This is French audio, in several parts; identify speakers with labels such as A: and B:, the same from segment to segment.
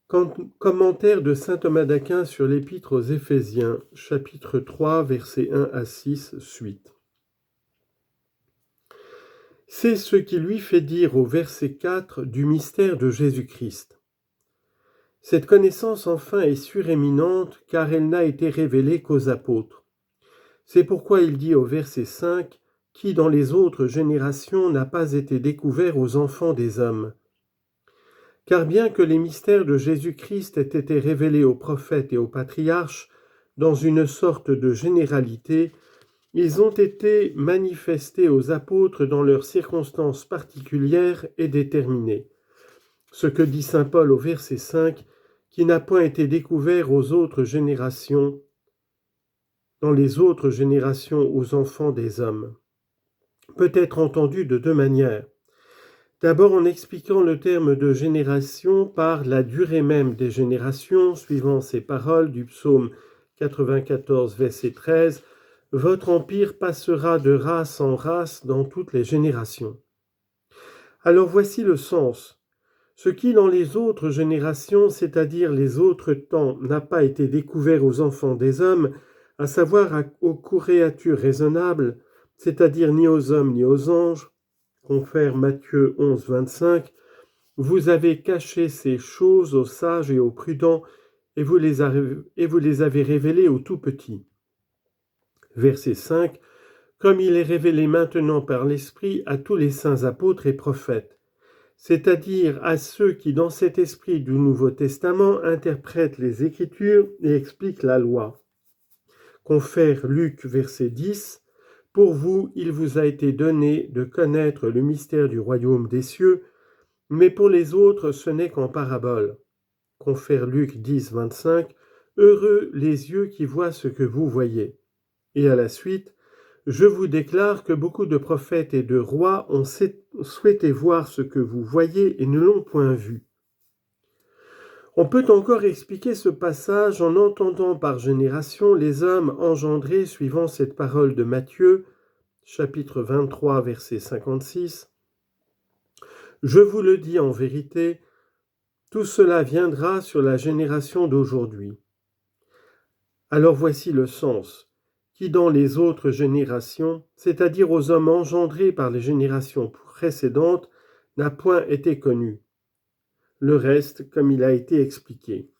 A: Commentaire de saint Thomas d'Aquin sur l'Épître aux Éphésiens, chapitre 3, versets 1 à 6, suite. C'est ce qui lui fait dire au verset 4 du mystère de Jésus-Christ. Cette connaissance enfin est suréminente car elle n'a été révélée qu'aux apôtres. C'est pourquoi il dit au verset 5 « Qui dans les autres générations n'a pas été découvert aux enfants des hommes ?» Car bien que les mystères de Jésus-Christ aient été révélés aux prophètes et aux patriarches dans une sorte de généralité, ils ont été manifestés aux apôtres dans leurs circonstances particulières et déterminées. Ce que dit saint Paul au verset 5, qui n'a point été découvert aux autres générations, dans les autres générations aux enfants des hommes, peut être entendu de deux manières. D'abord en expliquant le terme de génération par la durée même des générations, suivant ces paroles du psaume 94, verset 13, « Votre empire passera de race en race dans toutes les générations. » Alors voici le sens. Ce qui dans les autres générations, c'est-à-dire les autres temps, n'a pas été découvert aux enfants des hommes, à savoir aux créatures raisonnables, c'est-à-dire ni aux hommes ni aux anges, confère Matthieu 11, 25, « Vous avez caché ces choses aux sages et aux prudents, et vous les avez révélées aux tout petits. » Verset 5, « Comme il est révélé maintenant par l'Esprit à tous les saints apôtres et prophètes, c'est-à-dire à ceux qui, dans cet esprit du Nouveau Testament, interprètent les Écritures et expliquent la loi. » Confère Luc, verset 10, « Pour vous, il vous a été donné de connaître le mystère du royaume des cieux, mais pour les autres, ce n'est qu'en parabole. » Confère Luc 10, 25, « Heureux les yeux qui voient ce que vous voyez. » Et à la suite, « Je vous déclare que beaucoup de prophètes et de rois ont souhaité voir ce que vous voyez et ne l'ont point vu. » On peut encore expliquer ce passage en entendant par génération les hommes engendrés suivant cette parole de Matthieu, chapitre 23, verset 56. « Je vous le dis en vérité, tout cela viendra sur la génération d'aujourd'hui. » Alors voici le sens, qui dans les autres générations, c'est-à-dire aux hommes engendrés par les générations précédentes, n'a point été connu. Le reste, comme il a été expliqué.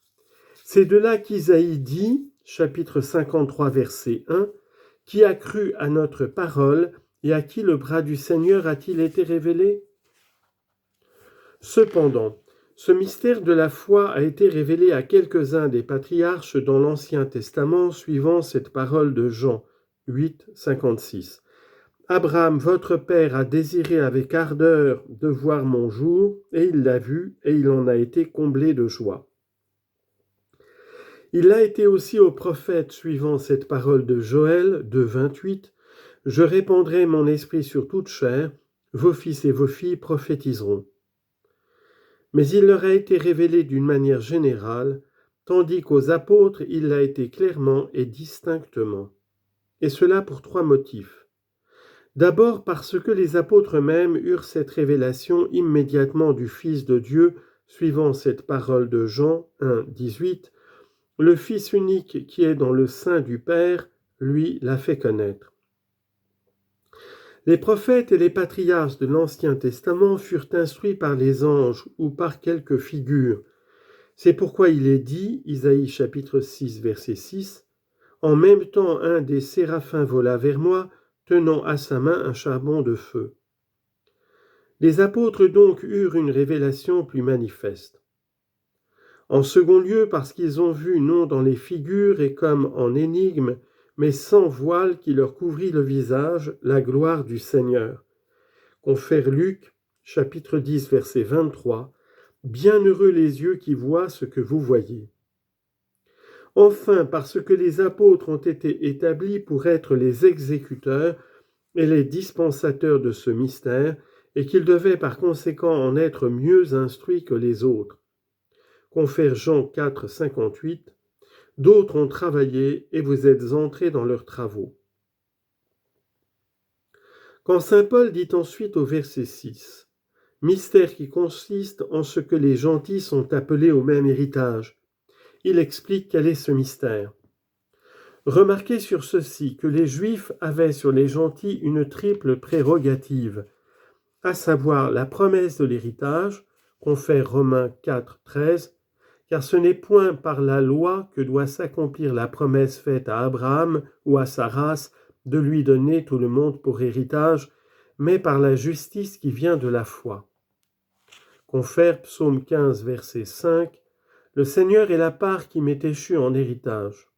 A: C'est de là qu'Isaïe dit, chapitre 53, verset 1, « Qui a cru à notre parole et à qui le bras du Seigneur a-t-il été révélé ?» Cependant, ce mystère de la foi a été révélé à quelques-uns des patriarches dans l'Ancien Testament suivant cette parole de Jean 8, 56. « Abraham, votre père, a désiré avec ardeur de voir mon jour, et il l'a vu, et il en a été comblé de joie. » Il l'a été aussi aux prophètes suivant cette parole de Joël 2, 28. « Je répandrai mon esprit sur toute chair, vos fils et vos filles prophétiseront. » Mais il leur a été révélé d'une manière générale, tandis qu'aux apôtres il l'a été clairement et distinctement. Et cela pour trois motifs. D'abord parce que les apôtres eux-mêmes eurent cette révélation immédiatement du Fils de Dieu, suivant cette parole de Jean 1, 18, « Le Fils unique qui est dans le sein du Père, lui l'a fait connaître. » Les prophètes et les patriarches de l'Ancien Testament furent instruits par les anges ou par quelques figures. C'est pourquoi il est dit, Isaïe chapitre 6, verset 6, « En même temps un des séraphins vola vers moi, tenant à sa main un charbon de feu. » Les apôtres donc eurent une révélation plus manifeste. En second lieu, parce qu'ils ont vu non dans les figures et comme en énigme, mais sans voile qui leur couvrit le visage, la gloire du Seigneur. Confère Luc, chapitre 10, verset 23, « Bienheureux les yeux qui voient ce que vous voyez. » Enfin, parce que les apôtres ont été établis pour être les exécuteurs et les dispensateurs de ce mystère, et qu'ils devaient par conséquent en être mieux instruits que les autres. Confère Jean 4, 58, « D'autres ont travaillé et vous êtes entrés dans leurs travaux. » Quand saint Paul dit ensuite au verset 6, « mystère qui consiste en ce que les gentils sont appelés au même héritage. Il explique quel est ce mystère. Remarquez sur ceci que les Juifs avaient sur les gentils une triple prérogative, à savoir la promesse de l'héritage, confère Romains 4, 13, car ce n'est point par la loi que doit s'accomplir la promesse faite à Abraham ou à sa race de lui donner tout le monde pour héritage, mais par la justice qui vient de la foi. Confère Psaume 15, verset 5, le Seigneur est la part qui m'est échue en héritage.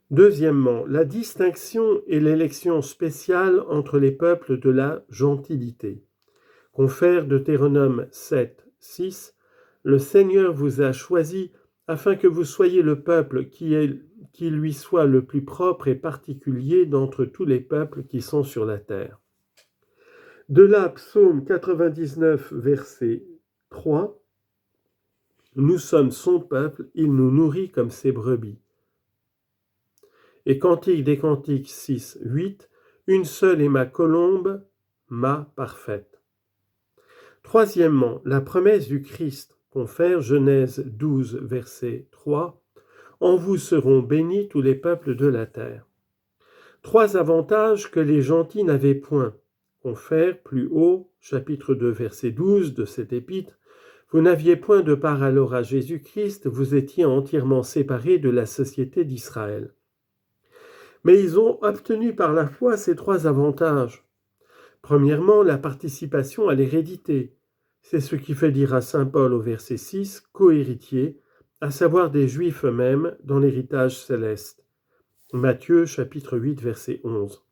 A: Deuxièmement, la distinction et l'élection spéciale entre les peuples de la gentilité. Confère Deutéronome 7, 6, le Seigneur vous a choisi afin que vous soyez le peuple qui lui soit le plus propre et particulier d'entre tous les peuples qui sont sur la terre. De là, Psaume 99, verset 3, nous sommes son peuple, il nous nourrit comme ses brebis. Et Cantique des Cantiques 6, 8, une seule est ma colombe, ma parfaite. Troisièmement, la promesse du Christ, confère Genèse 12, verset 3, en vous seront bénis tous les peuples de la terre. Trois avantages que les gentils n'avaient point, confère plus haut, chapitre 2, verset 12 de cet épître, vous n'aviez point de part alors à Jésus-Christ, vous étiez entièrement séparés de la société d'Israël. Mais ils ont obtenu par la foi ces trois avantages. Premièrement, la participation à l'hérédité. C'est ce qui fait dire à saint Paul au verset 6, co-héritier, à savoir des Juifs eux-mêmes dans l'héritage céleste. Matthieu chapitre 8, verset 11.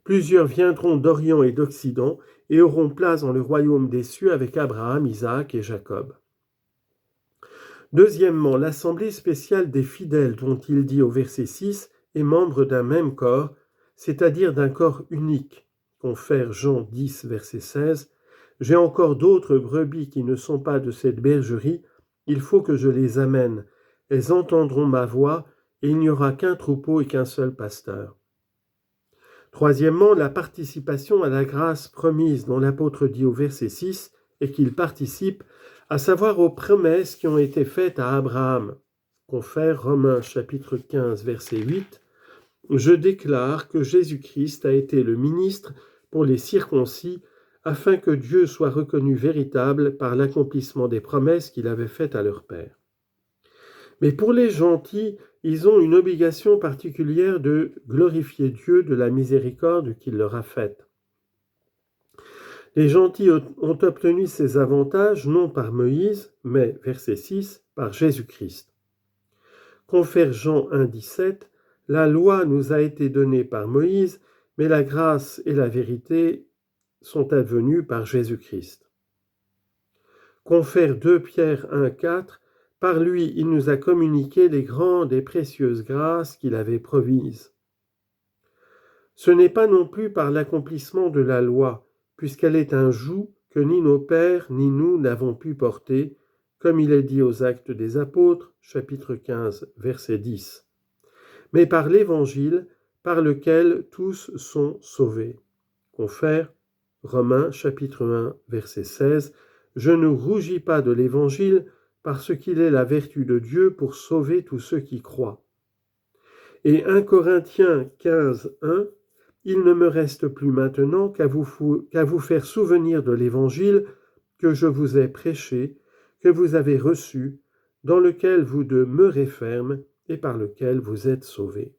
A: Plusieurs viendront d'Orient et d'Occident et auront place dans le royaume des cieux avec Abraham, Isaac et Jacob. Deuxièmement, l'assemblée spéciale des fidèles dont il dit au verset 6 est membre d'un même corps, c'est-à-dire d'un corps unique. Confère Jean 10, verset 16, « J'ai encore d'autres brebis qui ne sont pas de cette bergerie, il faut que je les amène. Elles entendront ma voix, et il n'y aura qu'un troupeau et qu'un seul pasteur. » Troisièmement, la participation à la grâce promise dont l'apôtre dit au verset 6 et qu'il participe, à savoir aux promesses qui ont été faites à Abraham. Confère Romains chapitre 15, verset 8, « Je déclare que Jésus-Christ a été le ministre pour les circoncis, afin que Dieu soit reconnu véritable par l'accomplissement des promesses qu'il avait faites à leur père. » Mais pour les gentils, ils ont une obligation particulière de glorifier Dieu de la miséricorde qu'il leur a faite. Les gentils ont obtenu ces avantages non par Moïse, mais, verset 6, par Jésus-Christ. Confère Jean 1, 17, « La loi nous a été donnée par Moïse, mais la grâce et la vérité sont advenues par Jésus-Christ. » Confère 2 Pierre 1, 4, « Par lui, il nous a communiqué les grandes et précieuses grâces qu'il avait promises. » Ce n'est pas non plus par l'accomplissement de la loi, puisqu'elle est un joug que ni nos pères ni nous n'avons pu porter, comme il est dit aux Actes des Apôtres, chapitre 15, verset 10. Mais par l'Évangile, par lequel tous sont sauvés. Confère Romains, chapitre 1, verset 16, « Je ne rougis pas de l'Évangile, parce qu'il est la vertu de Dieu pour sauver tous ceux qui croient. » Et 1 Corinthiens 15, 1, « Il ne me reste plus maintenant qu'à vous faire souvenir de l'Évangile que je vous ai prêché, que vous avez reçu, dans lequel vous demeurez ferme et par lequel vous êtes sauvés. »